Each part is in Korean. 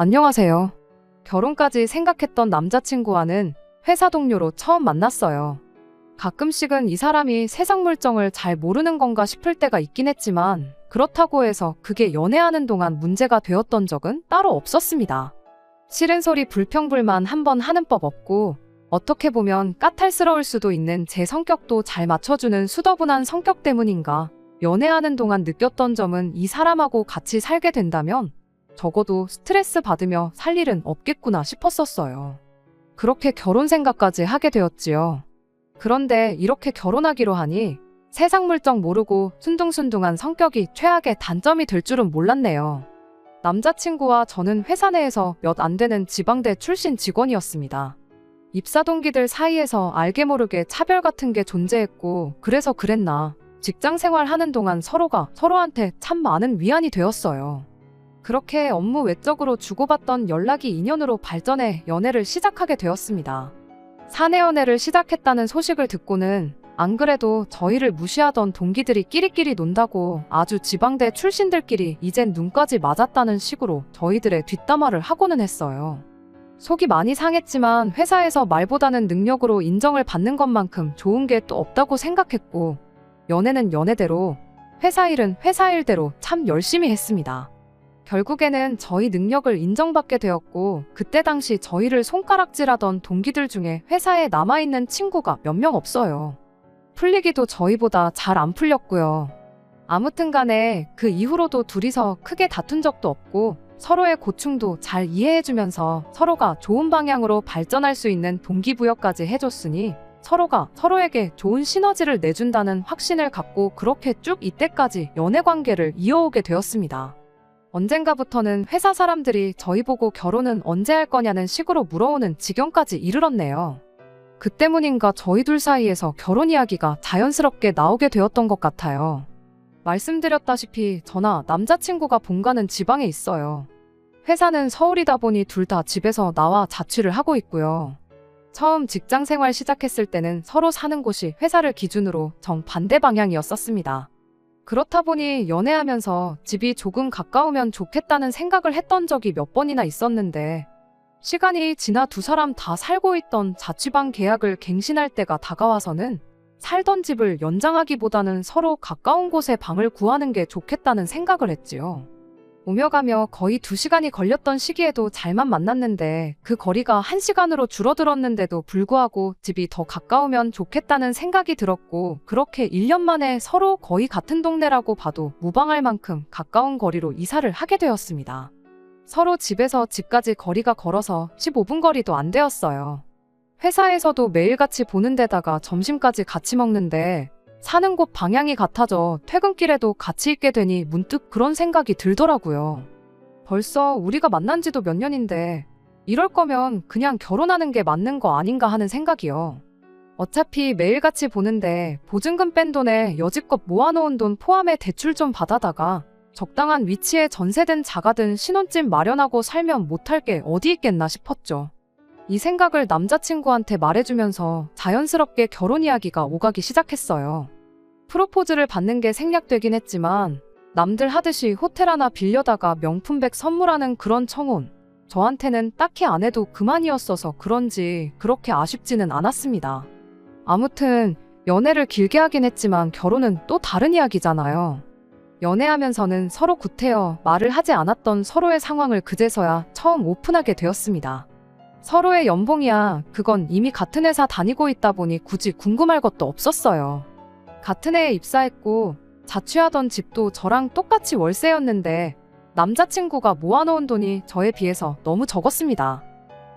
안녕하세요. 결혼까지 생각했던 남자친구와는 회사 동료로 처음 만났어요. 가끔씩은 이 사람이 세상 물정을 잘 모르는 건가 싶을 때가 있긴 했지만 그렇다고 해서 그게 연애하는 동안 문제가 되었던 적은 따로 없었습니다. 싫은 소리 불평불만 한번 하는 법 없고 어떻게 보면 까탈스러울 수도 있는 제 성격도 잘 맞춰주는 수더분한 성격 때문인가 연애하는 동안 느꼈던 점은 이 사람하고 같이 살게 된다면 적어도 스트레스 받으며 살 일은 없겠구나 싶었었어요. 그렇게 결혼 생각까지 하게 되었지요. 그런데 이렇게 결혼하기로 하니 세상 물정 모르고 순둥순둥한 성격이 최악의 단점이 될 줄은 몰랐네요. 남자친구와 저는 회사 내에서 몇 안 되는 지방대 출신 직원이었습니다. 입사 동기들 사이에서 알게 모르게 차별 같은 게 존재했고 그래서 그랬나 직장 생활하는 동안 서로가 서로한테 참 많은 위안이 되었어요. 그렇게 업무 외적으로 주고받던 연락이 인연으로 발전해 연애를 시작하게 되었습니다. 사내 연애를 시작했다는 소식을 듣고는 안 그래도 저희를 무시하던 동기들이 끼리끼리 논다고 아주 지방대 출신들끼리 이젠 눈까지 맞았다는 식으로 저희들의 뒷담화를 하고는 했어요. 속이 많이 상했지만 회사에서 말보다는 능력으로 인정을 받는 것만큼 좋은 게 또 없다고 생각했고 연애는 연애대로 회사 일은 회사 일대로 참 열심히 했습니다. 결국에는 저희 능력을 인정받게 되었고 그때 당시 저희를 손가락질하던 동기들 중에 회사에 남아있는 친구가 몇 명 없어요. 풀리기도 저희보다 잘 안 풀렸고요. 아무튼 간에 그 이후로도 둘이서 크게 다툰 적도 없고 서로의 고충도 잘 이해해주면서 서로가 좋은 방향으로 발전할 수 있는 동기부여까지 해줬으니 서로가 서로에게 좋은 시너지를 내준다는 확신을 갖고 그렇게 쭉 이때까지 연애관계를 이어오게 되었습니다. 언젠가부터는 회사 사람들이 저희 보고 결혼은 언제 할 거냐는 식으로 물어오는 지경까지 이르렀네요. 그 때문인가 저희 둘 사이에서 결혼 이야기가 자연스럽게 나오게 되었던 것 같아요. 말씀드렸다시피 저나 남자친구가 본가는 지방에 있어요. 회사는 서울이다 보니 둘 다 집에서 나와 자취를 하고 있고요. 처음 직장 생활 시작했을 때는 서로 사는 곳이 회사를 기준으로 정반대 방향이었었습니다. 그렇다 보니 연애하면서 집이 조금 가까우면 좋겠다는 생각을 했던 적이 몇 번이나 있었는데 시간이 지나 두 사람 다 살고 있던 자취방 계약을 갱신할 때가 다가와서는 살던 집을 연장하기보다는 서로 가까운 곳에 방을 구하는 게 좋겠다는 생각을 했지요. 오며 가며 거의 2시간이 걸렸던 시기에도 잘만 만났는데 그 거리가 1시간으로 줄어들었는데도 불구하고 집이 더 가까우면 좋겠다는 생각이 들었고 그렇게 1년 만에 서로 거의 같은 동네라고 봐도 무방할 만큼 가까운 거리로 이사를 하게 되었습니다. 서로 집에서 집까지 거리가 걸어서 15분 거리도 안 되었어요. 회사에서도 매일같이 보는 데다가 점심까지 같이 먹는데 사는 곳 방향이 같아져 퇴근길에도 같이 있게 되니 문득 그런 생각이 들더라고요. 벌써 우리가 만난 지도 몇 년인데 이럴 거면 그냥 결혼하는 게 맞는 거 아닌가 하는 생각이요. 어차피 매일같이 보는데 보증금 뺀 돈에 여지껏 모아놓은 돈 포함해 대출 좀 받아다가 적당한 위치에 전세든 자가든 신혼집 마련하고 살면 못할 게 어디 있겠나 싶었죠. 이 생각을 남자친구한테 말해주면서 자연스럽게 결혼 이야기가 오가기 시작했어요. 프로포즈를 받는 게 생략되긴 했지만 남들 하듯이 호텔 하나 빌려다가 명품백 선물하는 그런 청혼. 저한테는 딱히 안 해도 그만이었어서 그런지 그렇게 아쉽지는 않았습니다. 아무튼 연애를 길게 하긴 했지만 결혼은 또 다른 이야기잖아요. 연애하면서는 서로 구태여 말을 하지 않았던 서로의 상황을 그제서야 처음 오픈하게 되었습니다. 서로의 연봉이야 그건 이미 같은 회사 다니고 있다 보니 굳이 궁금할 것도 없었어요. 같은 해에 입사했고 자취하던 집도 저랑 똑같이 월세였는데 남자친구가 모아놓은 돈이 저에 비해서 너무 적었습니다.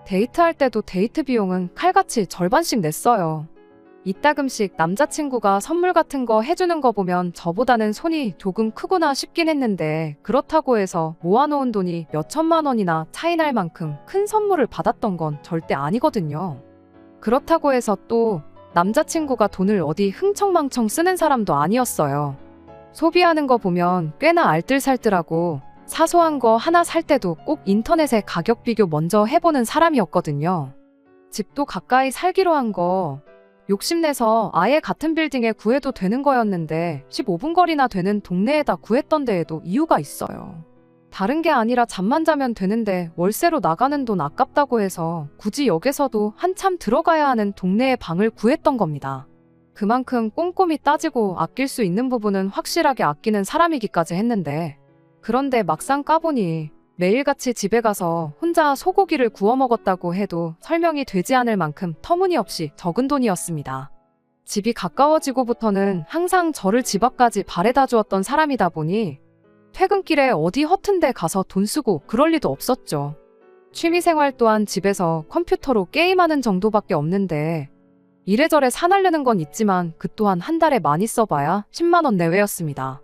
데이트할 때도 데이트 비용은 칼같이 절반씩 냈어요. 이따금씩 남자친구가 선물 같은 거 해주는 거 보면 저보다는 손이 조금 크구나 싶긴 했는데 그렇다고 해서 모아놓은 돈이 몇 천만 원이나 차이 날 만큼 큰 선물을 받았던 건 절대 아니거든요. 그렇다고 해서 또 남자친구가 돈을 어디 흥청망청 쓰는 사람도 아니었어요. 소비하는 거 보면 꽤나 알뜰살뜰하고 사소한 거 하나 살 때도 꼭 인터넷에 가격 비교 먼저 해보는 사람이었거든요. 집도 가까이 살기로 한 거 욕심내서 아예 같은 빌딩에 구해도 되는 거였는데 15분 거리나 되는 동네에다 구했던 데에도 이유가 있어요. 다른 게 아니라 잠만 자면 되는데 월세로 나가는 돈 아깝다고 해서 굳이 역에서도 한참 들어가야 하는 동네에 방을 구했던 겁니다. 그만큼 꼼꼼히 따지고 아낄 수 있는 부분은 확실하게 아끼는 사람이기까지 했는데, 그런데 막상 까보니 매일같이 집에 가서 혼자 소고기를 구워 먹었다고 해도 설명이 되지 않을 만큼 터무니없이 적은 돈이었습니다. 집이 가까워지고부터는 항상 저를 집 앞까지 바래다 주었던 사람이다 보니 퇴근길에 어디 허튼 데 가서 돈 쓰고 그럴 리도 없었죠. 취미생활 또한 집에서 컴퓨터로 게임하는 정도밖에 없는데 이래저래 사날르는 건 있지만 그 또한 한 달에 많이 써봐야 10만 원 내외였습니다.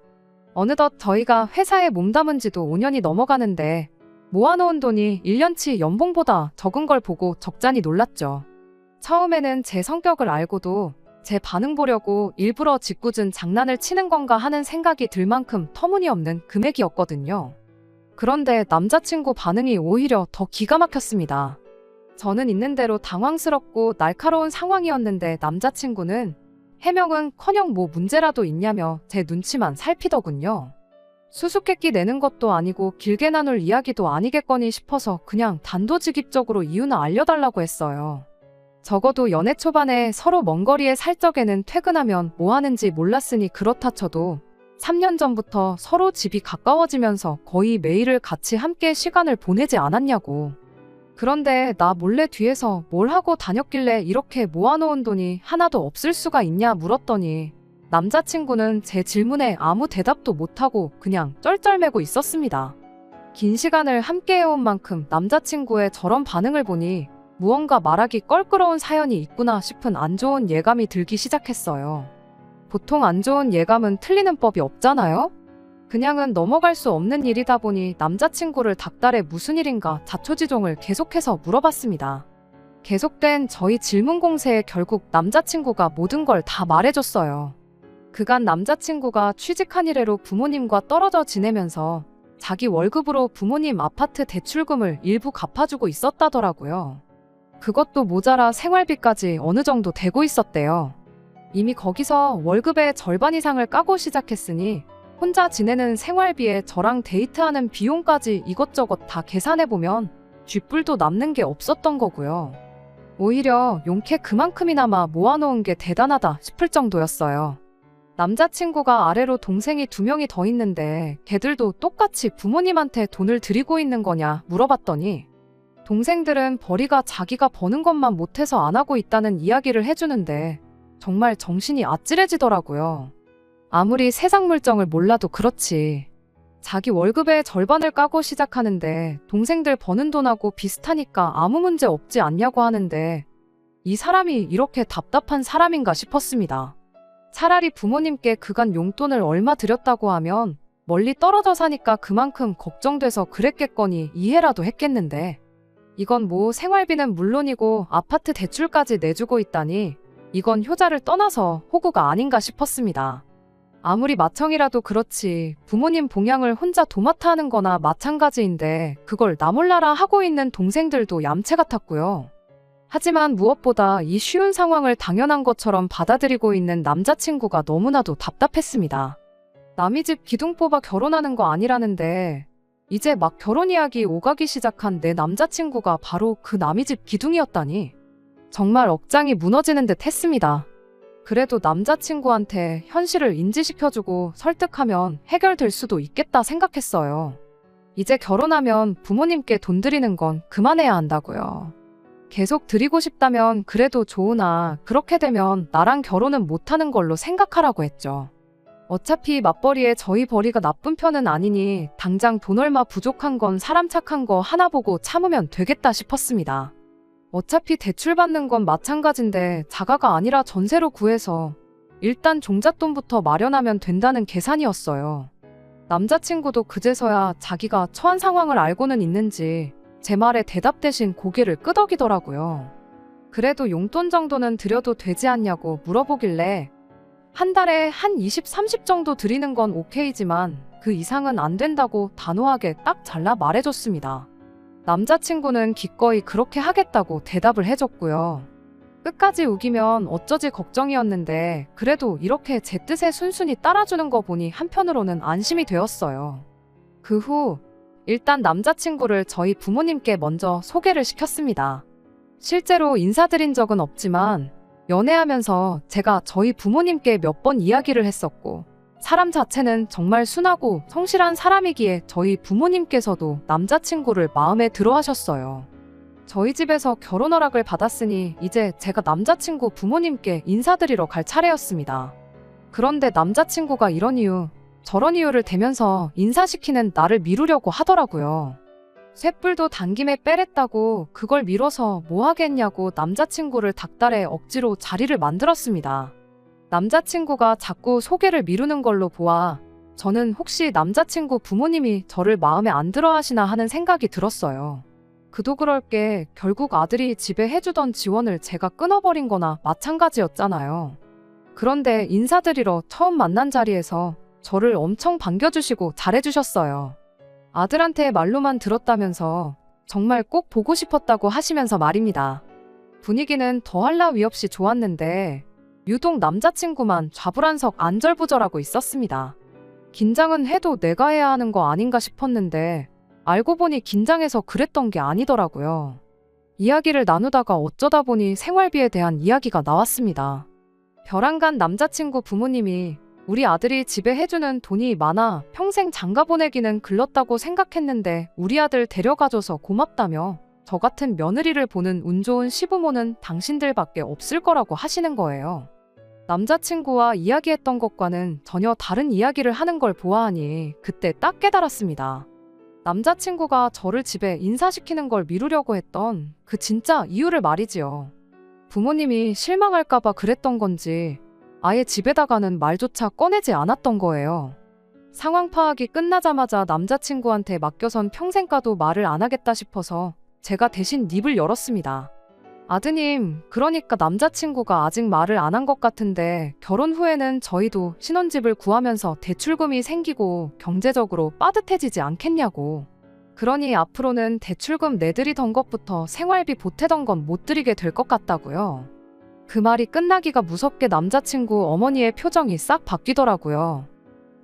어느덧 저희가 회사에 몸담은 지도 5년이 넘어가는데 모아놓은 돈이 1년치 연봉보다 적은 걸 보고 적잖이 놀랐죠. 처음에는 제 성격을 알고도 제 반응 보려고 일부러 짓궂은 장난을 치는 건가 하는 생각이 들 만큼 터무니없는 금액이었거든요. 그런데 남자친구 반응이 오히려 더 기가 막혔습니다. 저는 있는 대로 당황스럽고 날카로운 상황이었는데 남자친구는 해명은커녕 뭐 문제라도 있냐며 제 눈치만 살피더군요. 수수께끼 내는 것도 아니고 길게 나눌 이야기도 아니겠거니 싶어서 그냥 단도직입적으로 이유는 알려달라고 했어요. 적어도 연애 초반에 서로 먼 거리에 살 적에는 퇴근하면 뭐 하는지 몰랐으니 그렇다 쳐도 3년 전부터 서로 집이 가까워지면서 거의 매일을 같이 함께 시간을 보내지 않았냐고. 그런데 나 몰래 뒤에서 뭘 하고 다녔길래 이렇게 모아놓은 돈이 하나도 없을 수가 있냐 물었더니 남자친구는 제 질문에 아무 대답도 못하고 그냥 쩔쩔매고 있었습니다. 긴 시간을 함께 해온 만큼 남자친구의 저런 반응을 보니 무언가 말하기 껄끄러운 사연이 있구나 싶은 안 좋은 예감이 들기 시작했어요. 보통 안 좋은 예감은 틀리는 법이 없잖아요? 그냥은 넘어갈 수 없는 일이다 보니 남자친구를 닥달해 무슨 일인가 자초지종을 계속해서 물어봤습니다. 계속된 저희 질문 공세에 결국 남자친구가 모든 걸 다 말해줬어요. 그간 남자친구가 취직한 이래로 부모님과 떨어져 지내면서 자기 월급으로 부모님 아파트 대출금을 일부 갚아주고 있었다더라고요. 그것도 모자라 생활비까지 어느 정도 되고 있었대요. 이미 거기서 월급의 절반 이상을 까고 시작했으니 혼자 지내는 생활비에 저랑 데이트하는 비용까지 이것저것 다 계산해보면 쥐뿔도 남는 게 없었던 거고요. 오히려 용케 그만큼이나마 모아놓은 게 대단하다 싶을 정도였어요. 남자친구가 아래로 동생이 2명이 더 있는데 걔들도 똑같이 부모님한테 돈을 드리고 있는 거냐 물어봤더니 동생들은 벌이가 자기가 버는 것만 못해서 안 하고 있다는 이야기를 해주는데 정말 정신이 아찔해지더라고요. 아무리 세상 물정을 몰라도 그렇지. 자기 월급의 절반을 까고 시작하는데 동생들 버는 돈하고 비슷하니까 아무 문제 없지 않냐고 하는데 이 사람이 이렇게 답답한 사람인가 싶었습니다. 차라리 부모님께 그간 용돈을 얼마 드렸다고 하면 멀리 떨어져 사니까 그만큼 걱정돼서 그랬겠거니 이해라도 했겠는데 이건 뭐 생활비는 물론이고 아파트 대출까지 내주고 있다니 이건 효자를 떠나서 호구가 아닌가 싶었습니다. 아무리 맏형이라도 그렇지 부모님 봉양을 혼자 도맡아 하는 거나 마찬가지인데 그걸 나 몰라라 하고 있는 동생들도 얌체 같았고요. 하지만 무엇보다 이 쉬운 상황을 당연한 것처럼 받아들이고 있는 남자친구가 너무나도 답답했습니다. 남의 집 기둥 뽑아 결혼하는 거 아니라는데 이제 막 결혼 이야기 오가기 시작한 내 남자친구가 바로 그 남의 집 기둥이었다니 정말 억장이 무너지는 듯 했습니다. 그래도 남자친구한테 현실을 인지시켜주고 설득하면 해결될 수도 있겠다 생각했어요. 이제 결혼하면 부모님께 돈 드리는 건 그만해야 한다고요. 계속 드리고 싶다면 그래도 좋으나 그렇게 되면 나랑 결혼은 못하는 걸로 생각하라고 했죠. 어차피 맞벌이에 저희 벌이가 나쁜 편은 아니니 당장 돈 얼마 부족한 건 사람 착한 거 하나 보고 참으면 되겠다 싶었습니다. 어차피 대출 받는 건 마찬가지인데 자가가 아니라 전세로 구해서 일단 종잣돈부터 마련하면 된다는 계산이었어요. 남자친구도 그제서야 자기가 처한 상황을 알고는 있는지 제 말에 대답 대신 고개를 끄덕이더라고요. 그래도 용돈 정도는 드려도 되지 않냐고 물어보길래 한 달에 한 20, 30 정도 드리는 건 오케이지만 그 이상은 안 된다고 단호하게 딱 잘라 말해줬습니다. 남자친구는 기꺼이 그렇게 하겠다고 대답을 해줬고요. 끝까지 우기면 어쩌지 걱정이었는데 그래도 이렇게 제 뜻에 순순히 따라주는 거 보니 한편으로는 안심이 되었어요. 그 후 일단 남자친구를 저희 부모님께 먼저 소개를 시켰습니다. 실제로 인사드린 적은 없지만 연애하면서 제가 저희 부모님께 몇 번 이야기를 했었고 사람 자체는 정말 순하고 성실한 사람이기에 저희 부모님께서도 남자친구를 마음에 들어 하셨어요. 저희 집에서 결혼 허락을 받았으니 이제 제가 남자친구 부모님께 인사드리러 갈 차례였습니다. 그런데 남자친구가 이런 이유, 저런 이유를 대면서 인사시키는 나를 미루려고 하더라고요. 쇳불도 당김에 빼랬다고 그걸 미뤄서 뭐 하겠냐고 남자친구를 닥달해 억지로 자리를 만들었습니다. 남자친구가 자꾸 소개를 미루는 걸로 보아 저는 혹시 남자친구 부모님이 저를 마음에 안 들어 하시나 하는 생각이 들었어요. 그도 그럴 게 결국 아들이 집에 해주던 지원을 제가 끊어버린 거나 마찬가지였잖아요. 그런데 인사드리러 처음 만난 자리에서 저를 엄청 반겨주시고 잘해주셨어요. 아들한테 말로만 들었다면서 정말 꼭 보고 싶었다고 하시면서 말입니다. 분위기는 더할 나위 없이 좋았는데 유독 남자친구만 좌불안석 안절부절하고 있었습니다. 긴장은 해도 내가 해야 하는 거 아닌가 싶었는데 알고 보니 긴장해서 그랬던 게 아니더라고요. 이야기를 나누다가 어쩌다 보니 생활비에 대한 이야기가 나왔습니다. 벼랑간 남자친구 부모님이 우리 아들이 집에 해주는 돈이 많아 평생 장가 보내기는 글렀다고 생각했는데 우리 아들 데려가줘서 고맙다며 저 같은 며느리를 보는 운 좋은 시부모는 당신들밖에 없을 거라고 하시는 거예요. 남자친구와 이야기했던 것과는 전혀 다른 이야기를 하는 걸 보아하니 그때 딱 깨달았습니다. 남자친구가 저를 집에 인사시키는 걸 미루려고 했던 그 진짜 이유를 말이지요. 부모님이 실망할까봐 그랬던 건지 아예 집에다가는 말조차 꺼내지 않았던 거예요. 상황 파악이 끝나자마자 남자친구한테 맡겨선 평생 가도 말을 안 하겠다 싶어서 제가 대신 입을 열었습니다. 아드님, 그러니까 남자친구가 아직 말을 안 한 것 같은데 결혼 후에는 저희도 신혼집을 구하면서 대출금이 생기고 경제적으로 빠듯해지지 않겠냐고. 그러니 앞으로는 대출금 내드리던 것부터 생활비 보태던 건 못 드리게 될 것 같다고요. 그 말이 끝나기가 무섭게 남자친구 어머니의 표정이 싹 바뀌더라고요.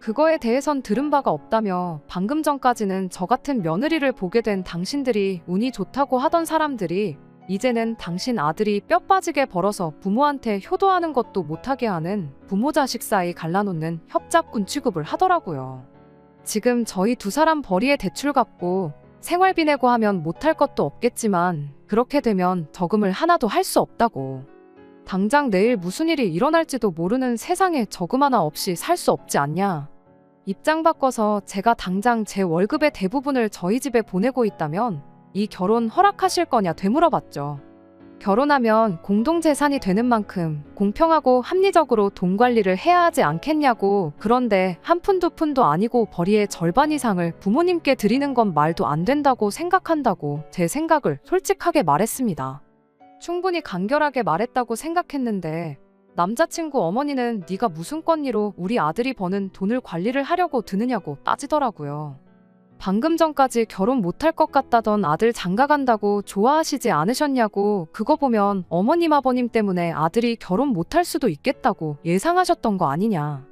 그거에 대해선 들은 바가 없다며 방금 전까지는 저 같은 며느리를 보게 된 당신들이 운이 좋다고 하던 사람들이 이제는 당신 아들이 뼈 빠지게 벌어서 부모한테 효도하는 것도 못하게 하는 부모 자식 사이 갈라놓는 협잡군 취급을 하더라고요. 지금 저희 두 사람 벌이에 대출 갚고 생활비 내고 하면 못할 것도 없겠지만 그렇게 되면 저금을 하나도 할 수 없다고. 당장 내일 무슨 일이 일어날지도 모르는 세상에 저금 하나 없이 살 수 없지 않냐. 입장 바꿔서 제가 당장 제 월급의 대부분을 저희 집에 보내고 있다면 이 결혼 허락하실 거냐 되물어봤죠. 결혼하면 공동재산이 되는 만큼 공평하고 합리적으로 돈 관리를 해야 하지 않겠냐고. 그런데 한 푼 두 푼도 아니고 벌이의 절반 이상을 부모님께 드리는 건 말도 안 된다고 생각한다고 제 생각을 솔직하게 말했습니다. 충분히 간결하게 말했다고 생각했는데 남자친구 어머니는 네가 무슨 권리로 우리 아들이 버는 돈을 관리를 하려고 드느냐고 따지더라고요. 방금 전까지 결혼 못할 것 같다던 아들 장가 간다고 좋아하시지 않으셨냐고. 그거 보면 어머님 아버님 때문에 아들이 결혼 못할 수도 있겠다고 예상하셨던 거 아니냐.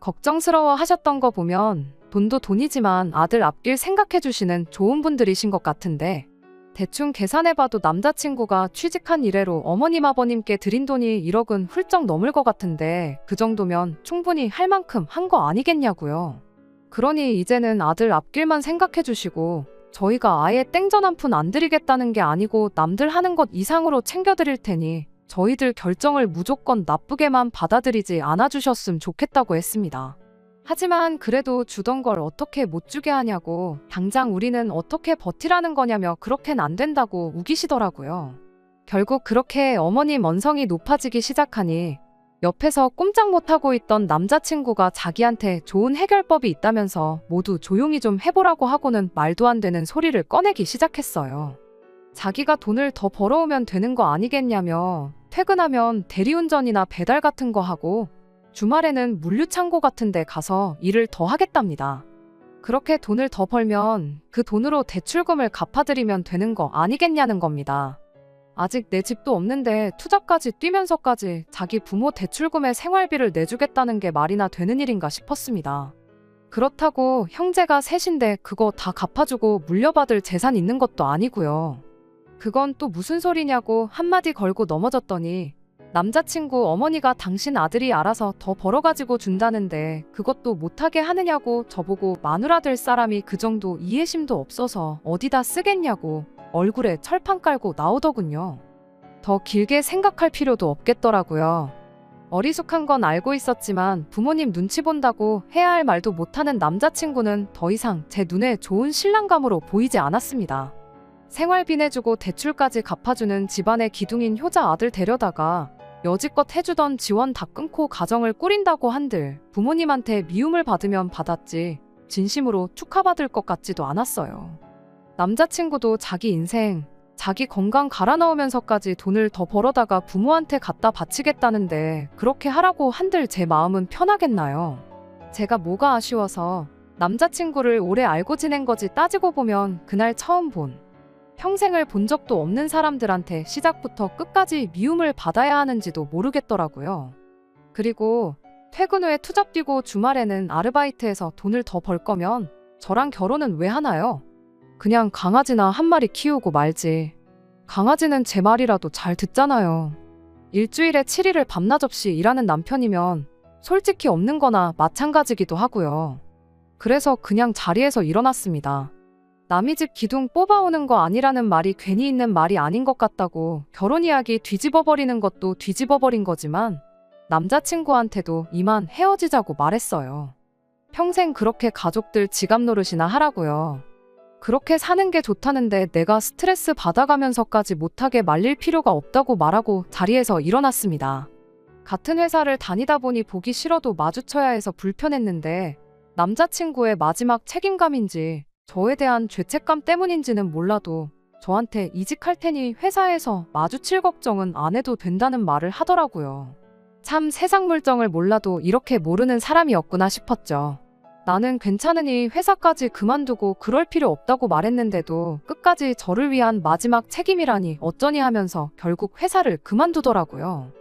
걱정스러워 하셨던 거 보면 돈도 돈이지만 아들 앞길 생각해 주시는 좋은 분들이신 것 같은데 대충 계산해봐도 남자친구가 취직한 이래로 어머님 아버님께 드린 돈이 1억은 훌쩍 넘을 것 같은데 그 정도면 충분히 할 만큼 한 거 아니겠냐고요. 그러니 이제는 아들 앞길만 생각해 주시고 저희가 아예 땡전 한 푼 안 드리겠다는 게 아니고 남들 하는 것 이상으로 챙겨드릴 테니 저희들 결정을 무조건 나쁘게만 받아들이지 않아주셨음 좋겠다고 했습니다. 하지만 그래도 주던 걸 어떻게 못 주게 하냐고 당장 우리는 어떻게 버티라는 거냐며 그렇게는 안 된다고 우기시더라고요. 결국 그렇게 어머님 언성이 높아지기 시작하니 옆에서 꼼짝 못하고 있던 남자친구가 자기한테 좋은 해결법이 있다면서 모두 조용히 좀 해보라고 하고는 말도 안 되는 소리를 꺼내기 시작했어요. 자기가 돈을 더 벌어오면 되는 거 아니겠냐며 퇴근하면 대리운전이나 배달 같은 거 하고 주말에는 물류창고 같은 데 가서 일을 더 하겠답니다. 그렇게 돈을 더 벌면 그 돈으로 대출금을 갚아드리면 되는 거 아니겠냐는 겁니다. 아직 내 집도 없는데 투자까지 뛰면서까지 자기 부모 대출금에 생활비를 내주겠다는 게 말이나 되는 일인가 싶었습니다. 그렇다고 형제가 셋인데 그거 다 갚아주고 물려받을 재산 있는 것도 아니고요. 그건 또 무슨 소리냐고 한마디 걸고 넘어졌더니 남자친구 어머니가 당신 아들이 알아서 더 벌어가지고 준다는데 그것도 못하게 하느냐고 저보고 마누라 될 사람이 그 정도 이해심도 없어서 어디다 쓰겠냐고 얼굴에 철판 깔고 나오더군요. 더 길게 생각할 필요도 없겠더라고요. 어리숙한 건 알고 있었지만 부모님 눈치 본다고 해야 할 말도 못하는 남자친구는 더 이상 제 눈에 좋은 신랑감으로 보이지 않았습니다. 생활비 내주고 대출까지 갚아주는 집안의 기둥인 효자 아들 데려다가 여지껏 해주던 지원 다 끊고 가정을 꾸린다고 한들 부모님한테 미움을 받으면 받았지 진심으로 축하받을 것 같지도 않았어요. 남자친구도 자기 인생, 자기 건강 갈아 넣으면서까지 돈을 더 벌어다가 부모한테 갖다 바치겠다는데 그렇게 하라고 한들 제 마음은 편하겠나요? 제가 뭐가 아쉬워서 남자친구를 오래 알고 지낸 거지 따지고 보면 그날 처음 평생을 본 적도 없는 사람들한테 시작부터 끝까지 미움을 받아야 하는지도 모르겠더라고요. 그리고 퇴근 후에 투잡 뛰고 주말에는 아르바이트해서 돈을 더 벌 거면 저랑 결혼은 왜 하나요? 그냥 강아지나 한 마리 키우고 말지. 강아지는 제 말이라도 잘 듣잖아요. 일주일에 7일을 밤낮 없이 일하는 남편이면 솔직히 없는 거나 마찬가지기도 하고요. 그래서 그냥 자리에서 일어났습니다. 남의 집 기둥 뽑아오는 거 아니라는 말이 괜히 있는 말이 아닌 것 같다고 결혼 이야기 뒤집어버리는 것도 뒤집어버린 거지만 남자친구한테도 이만 헤어지자고 말했어요. 평생 그렇게 가족들 지갑 노릇이나 하라고요. 그렇게 사는 게 좋다는데 내가 스트레스 받아가면서까지 못하게 말릴 필요가 없다고 말하고 자리에서 일어났습니다. 같은 회사를 다니다 보니 보기 싫어도 마주쳐야 해서 불편했는데 남자친구의 마지막 책임감인지 저에 대한 죄책감 때문인지는 몰라도 저한테 이직할 테니 회사에서 마주칠 걱정은 안 해도 된다는 말을 하더라고요. 참 세상 물정을 몰라도 이렇게 모르는 사람이었구나 싶었죠. 나는 괜찮으니 회사까지 그만두고 그럴 필요 없다고 말했는데도 끝까지 저를 위한 마지막 책임이라니 어쩌니 하면서 결국 회사를 그만두더라고요.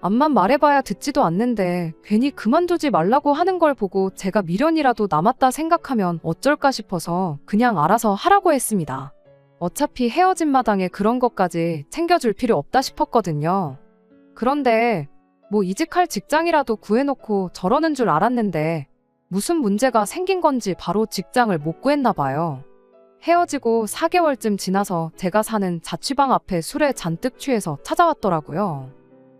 암만 말해봐야 듣지도 않는데 괜히 그만두지 말라고 하는 걸 보고 제가 미련이라도 남았다 생각하면 어쩔까 싶어서 그냥 알아서 하라고 했습니다. 어차피 헤어진 마당에 그런 것까지 챙겨줄 필요 없다 싶었거든요. 그런데 뭐 이직할 직장이라도 구해놓고 저러는 줄 알았는데 무슨 문제가 생긴 건지 바로 직장을 못 구했나 봐요. 헤어지고 4개월쯤 지나서 제가 사는 자취방 앞에 술에 잔뜩 취해서 찾아왔더라고요.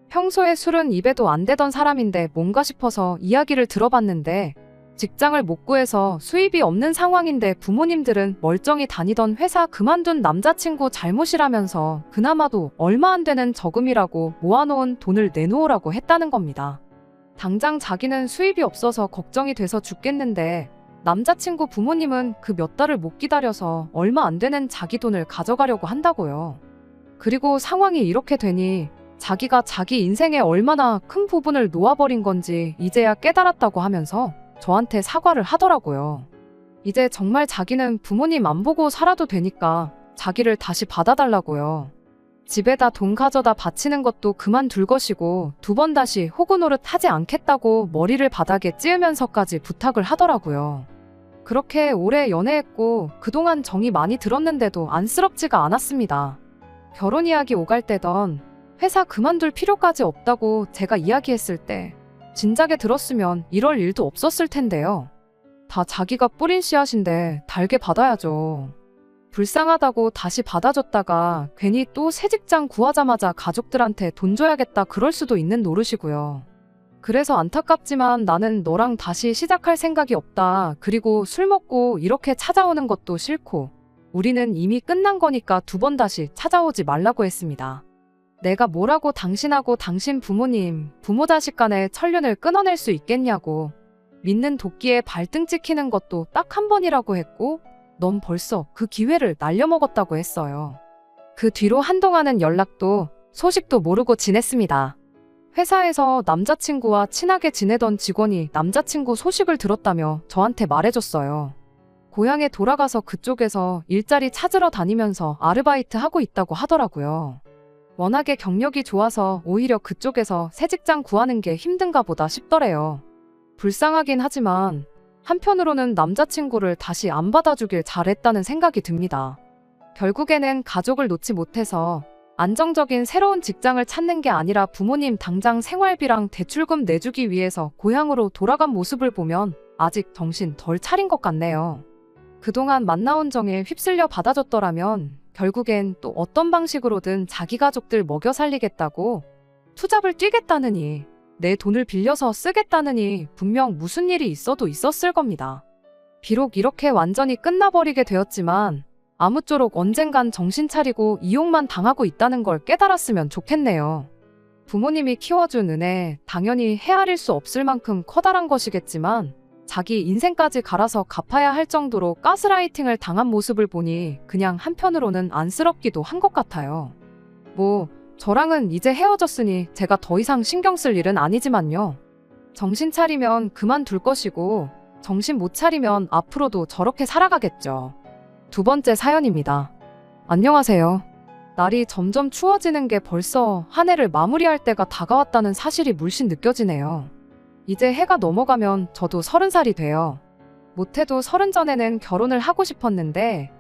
평소에 술은 입에도 안 대던 사람인데 뭔가 싶어서 이야기를 들어봤는데 직장을 못 구해서 수입이 없는 상황인데 부모님들은 멀쩡히 다니던 회사 그만둔 남자친구 잘못이라면서 그나마도 얼마 안 되는 저금이라고 모아놓은 돈을 내놓으라고 했다는 겁니다. 당장 자기는 수입이 없어서 걱정이 돼서 죽겠는데 남자친구 부모님은 그 몇 달을 못 기다려서 얼마 안 되는 자기 돈을 가져가려고 한다고요. 그리고 상황이 이렇게 되니 자기가 자기 인생에 얼마나 큰 부분을 놓아버린 건지 이제야 깨달았다고 하면서 저한테 사과를 하더라고요. 이제 정말 자기는 부모님 안 보고 살아도 되니까 자기를 다시 받아달라고요. 집에다 돈 가져다 바치는 것도 그만둘 것이고 2번 다시 호구 노릇 하지 않겠다고 머리를 바닥에 찌으면서까지 부탁을 하더라고요. 그렇게 오래 연애했고 그동안 정이 많이 들었는데도 안쓰럽지가 않았습니다. 결혼 이야기 오갈 때던 회사 그만둘 필요까지 없다고 제가 이야기했을 때 진작에 들었으면 이럴 일도 없었을 텐데요. 다 자기가 뿌린 씨앗인데 달게 받아야죠. 불쌍하다고 다시 받아줬다가 괜히 또 새 직장 구하자마자 가족들한테 돈 줘야겠다 그럴 수도 있는 노릇이고요. 그래서 안타깝지만 나는 너랑 다시 시작할 생각이 없다. 그리고 술 먹고 이렇게 찾아오는 것도 싫고 우리는 이미 끝난 거니까 2번 다시 찾아오지 말라고 했습니다. 내가 뭐라고 당신하고 당신 부모님, 부모 자식 간의 천륜을 끊어낼 수 있겠냐고. 믿는 도끼에 발등 찍히는 것도 딱 1번이라고 했고 넌 벌써 그 기회를 날려먹었다고 했어요. 그 뒤로 한동안은 연락도 소식도 모르고 지냈습니다. 회사에서 남자친구와 친하게 지내던 직원이 남자친구 소식을 들었다며 저한테 말해줬어요. 고향에 돌아가서 그쪽에서 일자리 찾으러 다니면서 아르바이트 하고 있다고 하더라고요. 워낙에 경력이 좋아서 오히려 그쪽에서 새 직장 구하는 게 힘든가 보다 싶더래요. 불쌍하긴 하지만 한편으로는 남자친구를 다시 안 받아주길 잘했다는 생각이 듭니다. 결국에는 가족을 놓지 못해서 안정적인 새로운 직장을 찾는 게 아니라 부모님 당장 생활비랑 대출금 내주기 위해서 고향으로 돌아간 모습을 보면 아직 정신 덜 차린 것 같네요. 그동안 만나온 정에 휩쓸려 받아줬더라면 결국엔 또 어떤 방식으로든 자기 가족들 먹여 살리겠다고 투잡을 뛰겠다느니 내 돈을 빌려서 쓰겠다느니 분명 무슨 일이 있어도 있었을 겁니다. 비록 이렇게 완전히 끝나버리게 되었지만 아무쪼록 언젠간 정신 차리고 이용만 당하고 있다는 걸 깨달았으면 좋겠네요. 부모님이 키워준 은혜 당연히 헤아릴 수 없을 만큼 커다란 것이겠지만 자기 인생까지 갈아서 갚아야 할 정도로 가스라이팅을 당한 모습을 보니 그냥 한편으로는 안쓰럽기도 한 것 같아요. 저랑은 이제 헤어졌으니 제가 더 이상 신경 쓸 일은 아니지만요. 정신 차리면 그만둘 것이고 정신 못 차리면 앞으로도 저렇게 살아가겠죠. 두 번째 사연입니다. 안녕하세요. 날이 점점 추워지는 게 벌써 한 해를 마무리할 때가 다가왔다는 사실이 물씬 느껴지네요. 이제 해가 넘어가면 저도 30살이 돼요. 못해도 30 전에는 결혼을 하고 싶었는데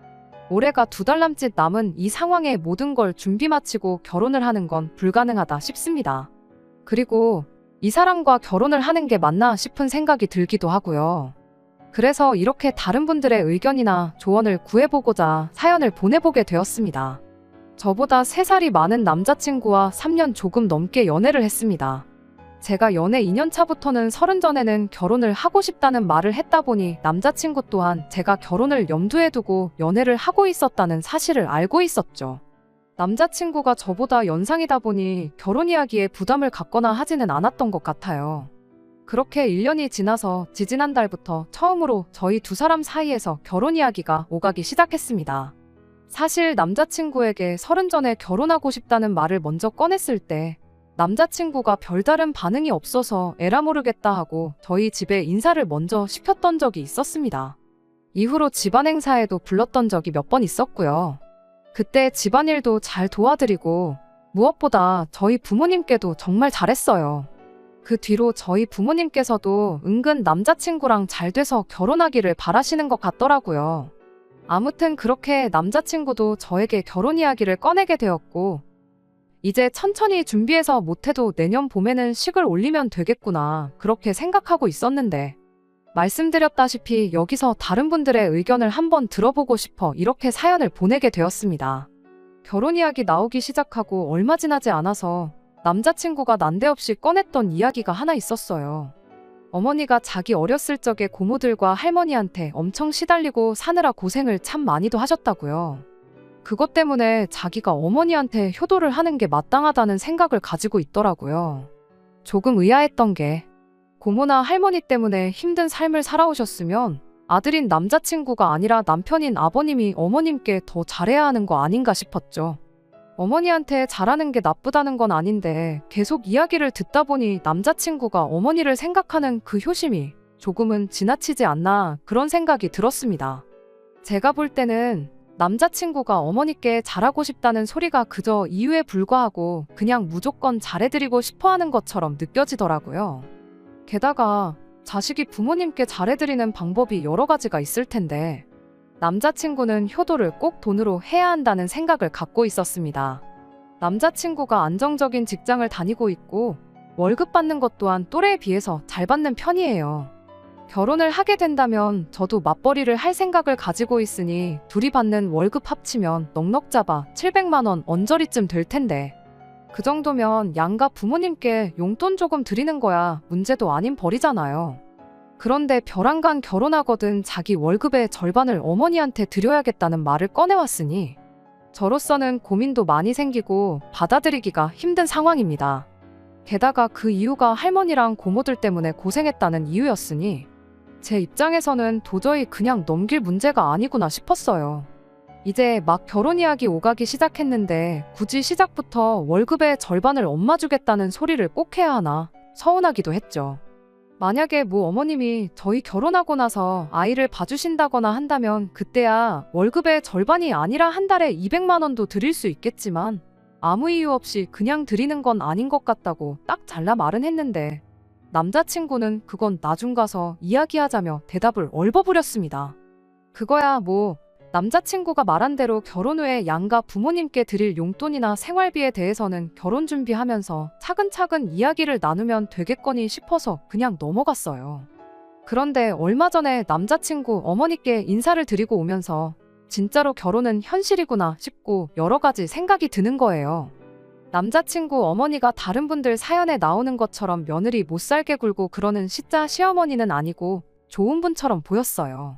올해가 2달 남짓 남은 이 상황에 모든 걸 준비 마치고 결혼을 하는 건 불가능하다 싶습니다. 그리고 이 사람과 결혼을 하는 게 맞나 싶은 생각이 들기도 하고요. 그래서 이렇게 다른 분들의 의견이나 조언을 구해보고자 사연을 보내보게 되었습니다. 저보다 3살이 많은 남자친구와 3년 조금 넘게 연애를 했습니다. 제가 연애 2년 차부터는 30 전에는 결혼을 하고 싶다는 말을 했다 보니 남자친구 또한 제가 결혼을 염두에 두고 연애를 하고 있었다는 사실을 알고 있었죠. 남자친구가 저보다 연상이다 보니 결혼 이야기에 부담을 갖거나 하지는 않았던 것 같아요. 그렇게 1년이 지나서 지지난달부터 처음으로 저희 두 사람 사이에서 결혼 이야기가 오가기 시작했습니다. 사실 남자친구에게 30 전에 결혼하고 싶다는 말을 먼저 꺼냈을 때 남자친구가 별다른 반응이 없어서 에라 모르겠다 하고 저희 집에 인사를 먼저 시켰던 적이 있었습니다. 이후로 집안 행사에도 불렀던 적이 몇 번 있었고요. 그때 집안일도 잘 도와드리고 무엇보다 저희 부모님께도 정말 잘했어요. 그 뒤로 저희 부모님께서도 은근 남자친구랑 잘 돼서 결혼하기를 바라시는 것 같더라고요. 아무튼 그렇게 남자친구도 저에게 결혼 이야기를 꺼내게 되었고 이제 천천히 준비해서 못해도 내년 봄에는 식을 올리면 되겠구나 그렇게 생각하고 있었는데 말씀드렸다시피 여기서 다른 분들의 의견을 한번 들어보고 싶어 이렇게 사연을 보내게 되었습니다. 결혼 이야기 나오기 시작하고 얼마 지나지 않아서 남자친구가 난데없이 꺼냈던 이야기가 하나 있었어요. 어머니가 자기 어렸을 적에 고모들과 할머니한테 엄청 시달리고 사느라 고생을 참 많이도 하셨다고요. 그것 때문에 자기가 어머니한테 효도를 하는 게 마땅하다는 생각을 가지고 있더라고요. 조금 의아했던 게 고모나 할머니 때문에 힘든 삶을 살아오셨으면 아들인 남자친구가 아니라 남편인 아버님이 어머님께 더 잘해야 하는 거 아닌가 싶었죠. 어머니한테 잘하는 게 나쁘다는 건 아닌데 계속 이야기를 듣다 보니 남자친구가 어머니를 생각하는 그 효심이 조금은 지나치지 않나 그런 생각이 들었습니다. 제가 볼 때는 남자친구가 어머니께 잘하고 싶다는 소리가 그저 이유에 불과하고 그냥 무조건 잘해드리고 싶어하는 것처럼 느껴지더라고요. 게다가 자식이 부모님께 잘해드리는 방법이 여러 가지가 있을 텐데 남자친구는 효도를 꼭 돈으로 해야 한다는 생각을 갖고 있었습니다. 남자친구가 안정적인 직장을 다니고 있고 월급 받는 것 또한 또래에 비해서 잘 받는 편이에요. 결혼을 하게 된다면 저도 맞벌이를 할 생각을 가지고 있으니 둘이 받는 월급 합치면 넉넉 잡아 700만 원 언저리쯤 될 텐데 그 정도면 양가 부모님께 용돈 조금 드리는 거야 문제도 아닌 벌이잖아요. 그런데 벼랑간 결혼하거든 자기 월급의 절반을 어머니한테 드려야겠다는 말을 꺼내왔으니 저로서는 고민도 많이 생기고 받아들이기가 힘든 상황입니다. 게다가 그 이유가 할머니랑 고모들 때문에 고생했다는 이유였으니 제 입장에서는 도저히 그냥 넘길 문제가 아니구나 싶었어요. 이제 막 결혼 이야기 오가기 시작했는데 굳이 시작부터 월급의 절반을 엄마 주겠다는 소리를 꼭 해야 하나 서운하기도 했죠. 만약에 어머님이 저희 결혼하고 나서 아이를 봐주신다거나 한다면 그때야 월급의 절반이 아니라 한 달에 200만 원도 드릴 수 있겠지만 아무 이유 없이 그냥 드리는 건 아닌 것 같다고 딱 잘라 말은 했는데 남자친구는 그건 나중 가서 이야기하자며 대답을 얼버무렸습니다. 그거야 뭐 남자친구가 말한 대로 결혼 후에 양가 부모님께 드릴 용돈이나 생활비에 대해서는 결혼 준비하면서 차근차근 이야기를 나누면 되겠거니 싶어서 그냥 넘어갔어요. 그런데 얼마 전에 남자친구 어머니께 인사를 드리고 오면서 진짜로 결혼은 현실이구나 싶고 여러 가지 생각이 드는 거예요. 남자친구 어머니가 다른 분들 사연에 나오는 것처럼 며느리 못 살게 굴고 그러는 시짜 시어머니는 아니고 좋은 분처럼 보였어요.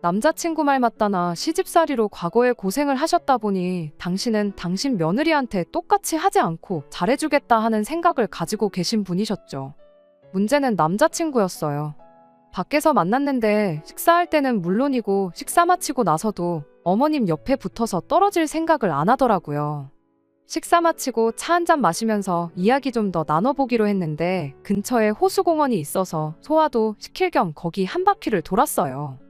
남자친구 말 맞다나 시집살이로 과거에 고생을 하셨다 보니 당신은 당신 며느리한테 똑같이 하지 않고 잘해주겠다 하는 생각을 가지고 계신 분이셨죠. 문제는 남자친구였어요. 밖에서 만났는데 식사할 때는 물론이고 식사 마치고 나서도 어머님 옆에 붙어서 떨어질 생각을 안 하더라고요. 식사 마치고 차 한잔 마시면서 이야기 좀 더 나눠보기로 했는데 근처에 호수공원이 있어서 소화도 시킬 겸 거기 한 바퀴를 돌았어요.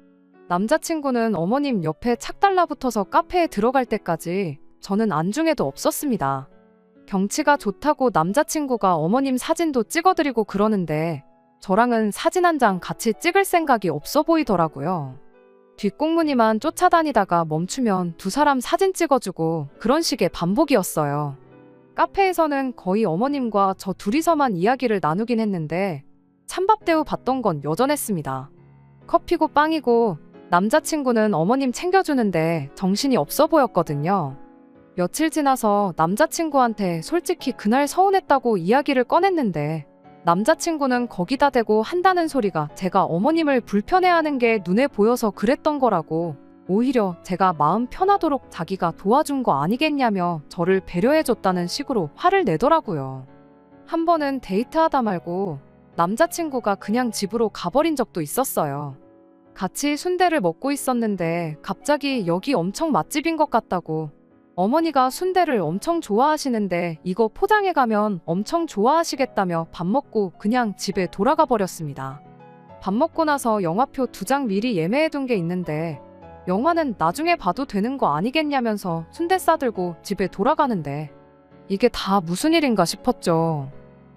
남자친구는 어머님 옆에 착 달라붙어서 카페에 들어갈 때까지 저는 안중에도 없었습니다. 경치가 좋다고 남자친구가 어머님 사진도 찍어드리고 그러는데 저랑은 사진 한 장 같이 찍을 생각이 없어 보이더라고요. 뒷공무니만 쫓아다니다가 멈추면 두 사람 사진 찍어주고 그런 식의 반복이었어요. 카페에서는 거의 어머님과 저 둘이서만 이야기를 나누긴 했는데 찬밥 대우 받던 건 여전했습니다. 커피고 빵이고 남자친구는 어머님 챙겨주는데 정신이 없어 보였거든요. 며칠 지나서 남자친구한테 솔직히 그날 서운했다고 이야기를 꺼냈는데 남자친구는 거기다 대고 한다는 소리가 제가 어머님을 불편해하는 게 눈에 보여서 그랬던 거라고, 오히려 제가 마음 편하도록 자기가 도와준 거 아니겠냐며 저를 배려해줬다는 식으로 화를 내더라고요. 한 번은 데이트하다 말고 남자친구가 그냥 집으로 가버린 적도 있었어요. 같이 순대를 먹고 있었는데 갑자기 여기 엄청 맛집인 것 같다고, 어머니가 순대를 엄청 좋아하시는데 이거 포장해 가면 엄청 좋아하시겠다며 밥 먹고 그냥 집에 돌아가 버렸습니다. 밥 먹고 나서 영화표 2장 미리 예매해둔 게 있는데 영화는 나중에 봐도 되는 거 아니겠냐면서 순대 싸들고 집에 돌아가는데 이게 다 무슨 일인가 싶었죠.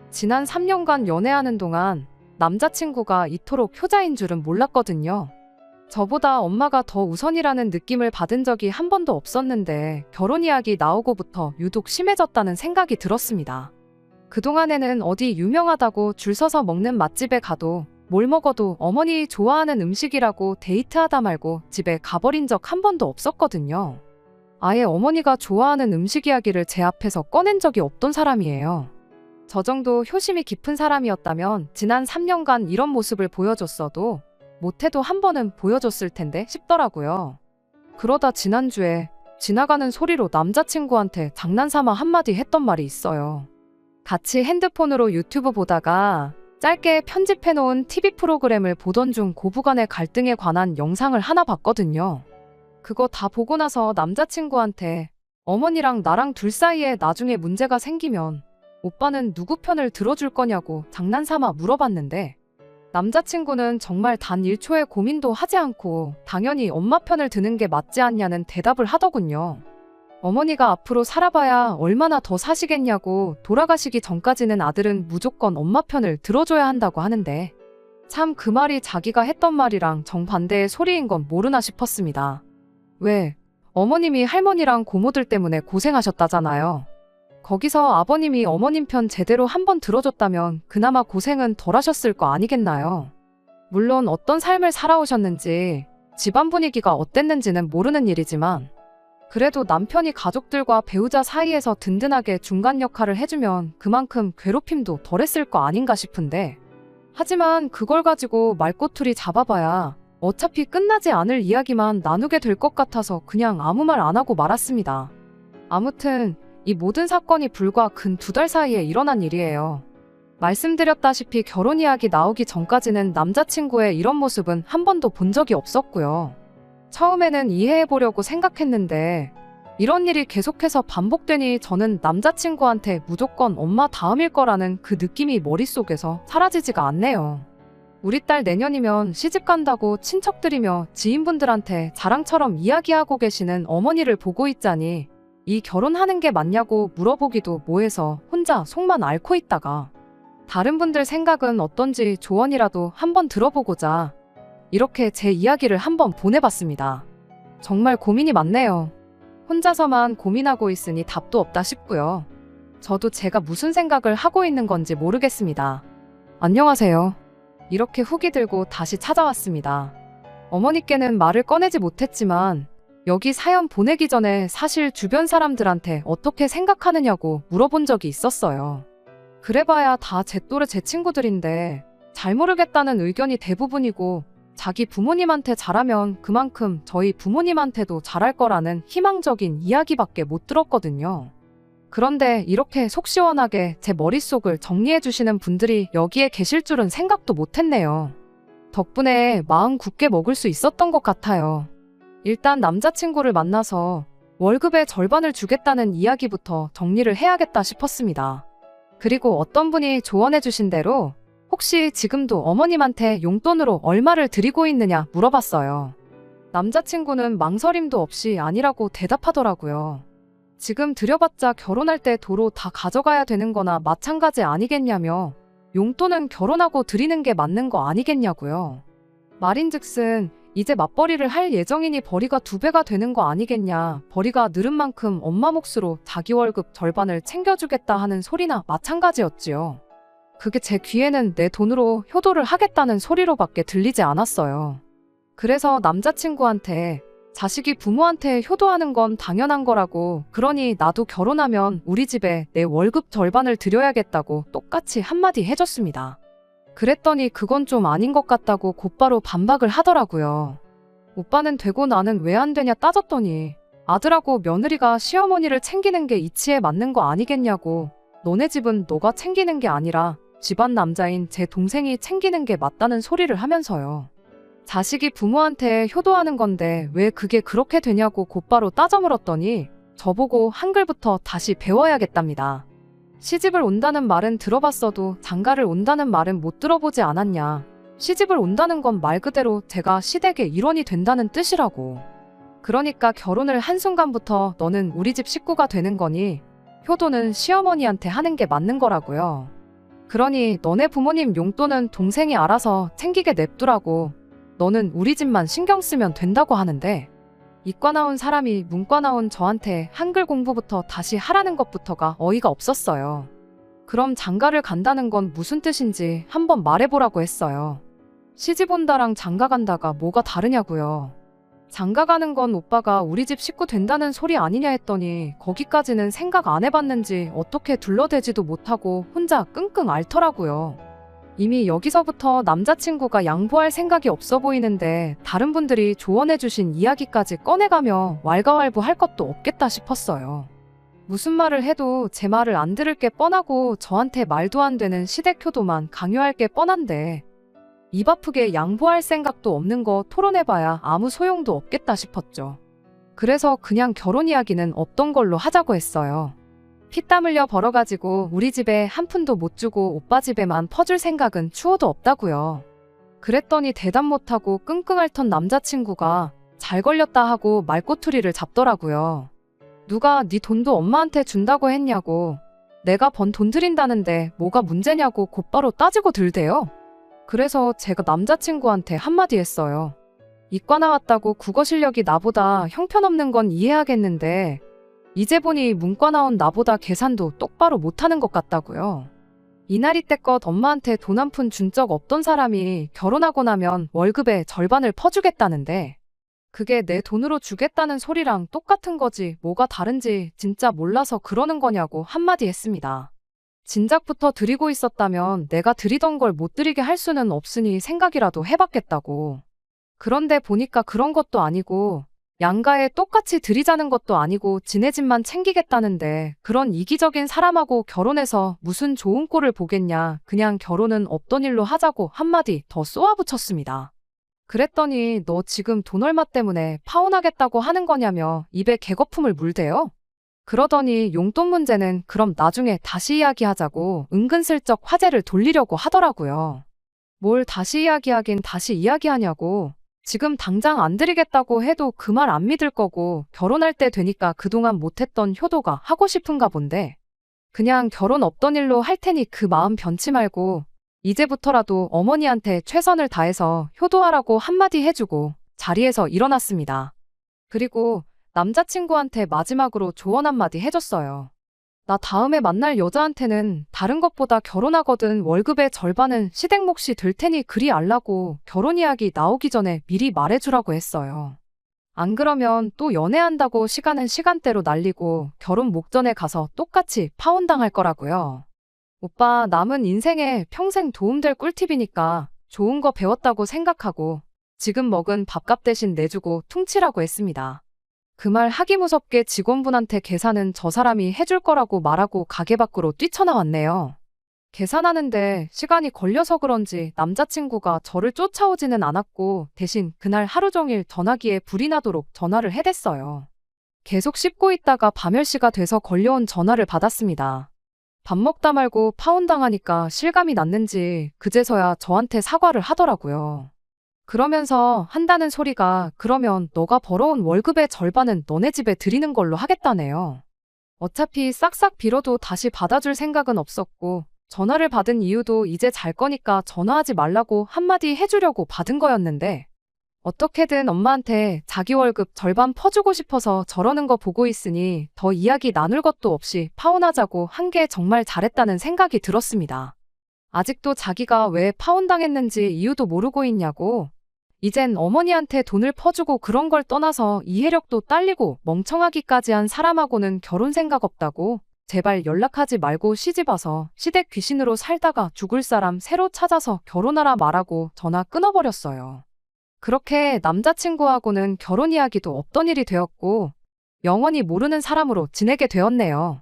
지난 3년간 연애하는 동안 남자친구가 이토록 효자인 줄은 몰랐거든요. 저보다 엄마가 더 우선이라는 느낌을 받은 적이 한 번도 없었는데 결혼 이야기 나오고부터 유독 심해졌다는 생각이 들었습니다. 그동안에는 어디 유명하다고 줄 서서 먹는 맛집에 가도 뭘 먹어도 어머니 좋아하는 음식이라고 데이트하다 말고 집에 가버린 적 한 번도 없었거든요. 아예 어머니가 좋아하는 음식 이야기를 제 앞에서 꺼낸 적이 없던 사람이에요. 저 정도 효심이 깊은 사람이었다면 지난 3년간 이런 모습을 보여줬어도 못해도 한 번은 보여줬을 텐데 싶더라고요. 그러다 지난주에 지나가는 소리로 남자친구한테 장난삼아 한마디 했던 말이 있어요. 같이 핸드폰으로 유튜브 보다가 짧게 편집해놓은 TV 프로그램을 보던 중 고부간의 갈등에 관한 영상을 하나 봤거든요. 그거 다 보고 나서 남자친구한테 어머니랑 나랑 둘 사이에 나중에 문제가 생기면 오빠는 누구 편을 들어줄 거냐고 장난삼아 물어봤는데 남자친구는 정말 단 1초의 고민도 하지 않고 당연히 엄마 편을 드는 게 맞지 않냐는 대답을 하더군요. 어머니가 앞으로 살아봐야 얼마나 더 사시겠냐고 돌아가시기 전까지는 아들은 무조건 엄마 편을 들어줘야 한다고 하는데 참 그 말이 자기가 했던 말이랑 정반대의 소리인 건 모르나 싶었습니다. 왜? 어머님이 할머니랑 고모들 때문에 고생하셨다잖아요. 거기서 아버님이 어머님 편 제대로 한번 들어줬다면 그나마 고생은 덜 하셨을 거 아니겠나요? 물론 어떤 삶을 살아오셨는지 집안 분위기가 어땠는지는 모르는 일이지만 그래도 남편이 가족들과 배우자 사이에서 든든하게 중간 역할을 해주면 그만큼 괴롭힘도 덜했을 거 아닌가 싶은데 하지만 그걸 가지고 말꼬투리 잡아봐야 어차피 끝나지 않을 이야기만 나누게 될 것 같아서 그냥 아무 말 안 하고 말았습니다. 아무튼 이 모든 사건이 불과 근 2달 사이에 일어난 일이에요. 말씀드렸다시피 결혼 이야기 나오기 전까지는 남자친구의 이런 모습은 한 번도 본 적이 없었고요. 처음에는 이해해보려고 생각했는데 이런 일이 계속해서 반복되니 저는 남자친구한테 무조건 엄마 다음일 거라는 그 느낌이 머릿속에서 사라지지가 않네요. 우리 딸 내년이면 시집 간다고 친척들이며 지인분들한테 자랑처럼 이야기하고 계시는 어머니를 보고 있자니 이 결혼하는 게 맞냐고 물어보기도 뭐해서 혼자 속만 앓고 있다가 다른 분들 생각은 어떤지 조언이라도 한번 들어보고자 이렇게 제 이야기를 한번 보내봤습니다. 정말 고민이 많네요. 혼자서만 고민하고 있으니 답도 없다 싶고요. 저도 제가 무슨 생각을 하고 있는 건지 모르겠습니다. 안녕하세요. 이렇게 후기 들고 다시 찾아왔습니다. 어머니께는 말을 꺼내지 못했지만 여기 사연 보내기 전에 사실 주변 사람들한테 어떻게 생각하느냐고 물어본 적이 있었어요. 그래봐야 다 제 또래 제 친구들인데 잘 모르겠다는 의견이 대부분이고 자기 부모님한테 잘하면 그만큼 저희 부모님한테도 잘할 거라는 희망적인 이야기밖에 못 들었거든요. 그런데 이렇게 속 시원하게 제 머릿속을 정리해 주시는 분들이 여기에 계실 줄은 생각도 못했네요. 덕분에 마음 굳게 먹을 수 있었던 것 같아요. 일단 남자친구를 만나서 월급의 절반을 주겠다는 이야기부터 정리를 해야겠다 싶었습니다. 그리고 어떤 분이 조언해 주신 대로 혹시 지금도 어머님한테 용돈으로 얼마를 드리고 있느냐 물어봤어요. 남자친구는 망설임도 없이 아니라고 대답하더라고요. 지금 드려봤자 결혼할 때 도로 다 가져가야 되는 거나 마찬가지 아니겠냐며 용돈은 결혼하고 드리는 게 맞는 거 아니겠냐고요. 말인즉슨 이제 맞벌이를 할 예정이니 벌이가 2배가 되는 거 아니겠냐. 벌이가 늘은 만큼 엄마 몫으로 자기 월급 절반을 챙겨주겠다 하는 소리나 마찬가지였지요. 그게 제 귀에는 내 돈으로 효도를 하겠다는 소리로밖에 들리지 않았어요. 그래서 남자친구한테 자식이 부모한테 효도하는 건 당연한 거라고, 그러니 나도 결혼하면 우리 집에 내 월급 절반을 드려야겠다고 똑같이 한마디 해줬습니다. 그랬더니 그건 좀 아닌 것 같다고 곧바로 반박을 하더라고요. 오빠는 되고 나는 왜 안 되냐 따졌더니 아들하고 며느리가 시어머니를 챙기는 게 이치에 맞는 거 아니겠냐고, 너네 집은 너가 챙기는 게 아니라 집안 남자인 제 동생이 챙기는 게 맞다는 소리를 하면서요. 자식이 부모한테 효도하는 건데 왜 그게 그렇게 되냐고 곧바로 따져 물었더니 저보고 한글부터 다시 배워야겠답니다. 시집을 온다는 말은 들어봤어도 장가를 온다는 말은 못 들어보지 않았냐. 시집을 온다는 건 말 그대로 제가 시댁의 일원이 된다는 뜻이라고. 그러니까 결혼을 한순간부터 너는 우리 집 식구가 되는 거니 효도는 시어머니한테 하는 게 맞는 거라고요. 그러니 너네 부모님 용돈은 동생이 알아서 챙기게 냅두라고, 너는 우리 집만 신경 쓰면 된다고 하는데, 이과 나온 사람이 문과 나온 저한테 한글 공부부터 다시 하라는 것부터가 어이가 없었어요. 그럼 장가를 간다는 건 무슨 뜻인지 한번 말해보라고 했어요. 시집 온다랑 장가 간다가 뭐가 다르냐고요. 장가 가는 건 오빠가 우리 집 식구 된다는 소리 아니냐 했더니 거기까지는 생각 안 해봤는지 어떻게 둘러대지도 못하고 혼자 끙끙 앓더라고요. 이미 여기서부터 남자친구가 양보할 생각이 없어 보이는데 다른 분들이 조언해주신 이야기까지 꺼내가며 왈가왈부할 것도 없겠다 싶었어요. 무슨 말을 해도 제 말을 안 들을 게 뻔하고 저한테 말도 안 되는 시댁 효도만 강요할 게 뻔한데 입 아프게 양보할 생각도 없는 거 토론해봐야 아무 소용도 없겠다 싶었죠. 그래서 그냥 결혼 이야기는 없던 걸로 하자고 했어요. 피땀 흘려 벌어가지고 우리 집에 한 푼도 못 주고 오빠 집에만 퍼줄 생각은 추호도 없다고요. 그랬더니 대답 못하고 끙끙 앓던 남자친구가 잘 걸렸다 하고 말꼬투리를 잡더라고요. 누가 네 돈도 엄마한테 준다고 했냐고, 내가 번 돈 드린다는데 뭐가 문제냐고 곧바로 따지고 들대요. 그래서 제가 남자친구한테 한마디 했어요. 이과 나왔다고 국어 실력이 나보다 형편없는 건 이해하겠는데 이제 보니 문과 나온 나보다 계산도 똑바로 못하는 것 같다고요. 이날이 때껏 엄마한테 돈 한 푼 준 적 없던 사람이 결혼하고 나면 월급의 절반을 퍼주겠다는데 그게 내 돈으로 주겠다는 소리랑 똑같은 거지 뭐가 다른지 진짜 몰라서 그러는 거냐고 한마디 했습니다. 진작부터 드리고 있었다면 내가 드리던 걸 못 드리게 할 수는 없으니 생각이라도 해봤겠다고. 그런데 보니까 그런 것도 아니고 양가에 똑같이 드리자는 것도 아니고 지네 집만 챙기겠다는데 그런 이기적인 사람하고 결혼해서 무슨 좋은 꼴을 보겠냐. 그냥 결혼은 없던 일로 하자고 한마디 더 쏘아붙였습니다. 그랬더니 너 지금 돈 얼마 때문에 파혼하겠다고 하는 거냐며 입에 개거품을 물대요. 그러더니 용돈 문제는 그럼 나중에 다시 이야기하자고 은근슬쩍 화제를 돌리려고 하더라고요. 뭘 다시 이야기하긴 다시 이야기하냐고. 지금 당장 안 드리겠다고 해도 그 말 안 믿을 거고 결혼할 때 되니까 그동안 못했던 효도가 하고 싶은가 본데 그냥 결혼 없던 일로 할 테니 그 마음 변치 말고 이제부터라도 어머니한테 최선을 다해서 효도하라고 한마디 해주고 자리에서 일어났습니다. 그리고 남자친구한테 마지막으로 조언 한마디 해줬어요. 나 다음에 만날 여자한테는 다른 것보다 결혼하거든 월급의 절반은 시댁 몫이 될 테니 그리 알라고 결혼 이야기 나오기 전에 미리 말해주라고 했어요. 안 그러면 또 연애한다고 시간은 시간대로 날리고 결혼 목전에 가서 똑같이 파혼당할 거라고요. 오빠, 남은 인생에 평생 도움될 꿀팁이니까 좋은 거 배웠다고 생각하고 지금 먹은 밥값 대신 내주고 퉁치라고 했습니다. 그 말 하기 무섭게 직원분한테 계산은 저 사람이 해줄 거라고 말하고 가게 밖으로 뛰쳐나왔네요. 계산하는데 시간이 걸려서 그런지 남자친구가 저를 쫓아오지는 않았고 대신 그날 하루 종일 전화기에 불이 나도록 전화를 해댔어요. 계속 씹고 있다가 밤10시가 돼서 걸려온 전화를 받았습니다. 밥 먹다 말고 파혼당하니까 실감이 났는지 그제서야 저한테 사과를 하더라고요. 그러면서 한다는 소리가 그러면 너가 벌어온 월급의 절반은 너네 집에 드리는 걸로 하겠다네요. 어차피 싹싹 빌어도 다시 받아줄 생각은 없었고 전화를 받은 이유도 이제 잘 거니까 전화하지 말라고 한마디 해주려고 받은 거였는데 어떻게든 엄마한테 자기 월급 절반 퍼주고 싶어서 저러는 거 보고 있으니 더 이야기 나눌 것도 없이 파혼하자고 한 게 정말 잘했다는 생각이 들었습니다. 아직도 자기가 왜 파혼당했는지 이유도 모르고 있냐고. 이젠 어머니한테 돈을 퍼주고 그런 걸 떠나서 이해력도 딸리고 멍청하기까지 한 사람하고는 결혼 생각 없다고. 제발 연락하지 말고 시집와서 시댁 귀신으로 살다가 죽을 사람 새로 찾아서 결혼하라 말하고 전화 끊어버렸어요. 그렇게 남자친구하고는 결혼 이야기도 없던 일이 되었고 영원히 모르는 사람으로 지내게 되었네요.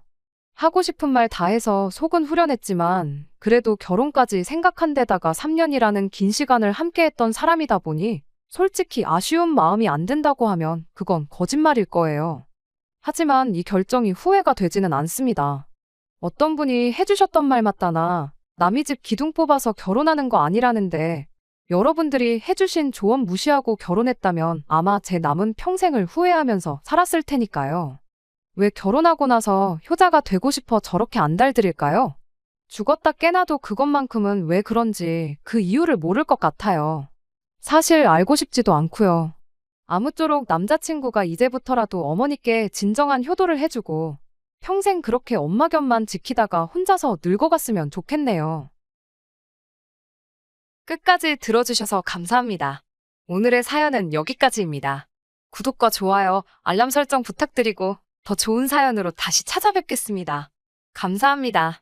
하고 싶은 말 다 해서 속은 후련했지만 그래도 결혼까지 생각한 데다가 3년이라는 긴 시간을 함께했던 사람이다 보니 솔직히 아쉬운 마음이 안 든다고 하면 그건 거짓말일 거예요. 하지만 이 결정이 후회가 되지는 않습니다. 어떤 분이 해주셨던 말 맞다나 남의 집 기둥 뽑아서 결혼하는 거 아니라는데 여러분들이 해주신 조언 무시하고 결혼했다면 아마 제 남은 평생을 후회하면서 살았을 테니까요. 왜 결혼하고 나서 효자가 되고 싶어 저렇게 안달들일까요? 죽었다 깨나도 그것만큼은 왜 그런지 그 이유를 모를 것 같아요. 사실 알고 싶지도 않고요. 아무쪼록 남자친구가 이제부터라도 어머니께 진정한 효도를 해주고 평생 그렇게 엄마 곁만 지키다가 혼자서 늙어갔으면 좋겠네요. 끝까지 들어주셔서 감사합니다. 오늘의 사연은 여기까지입니다. 구독과 좋아요, 알람 설정 부탁드리고 더 좋은 사연으로 다시 찾아뵙겠습니다. 감사합니다.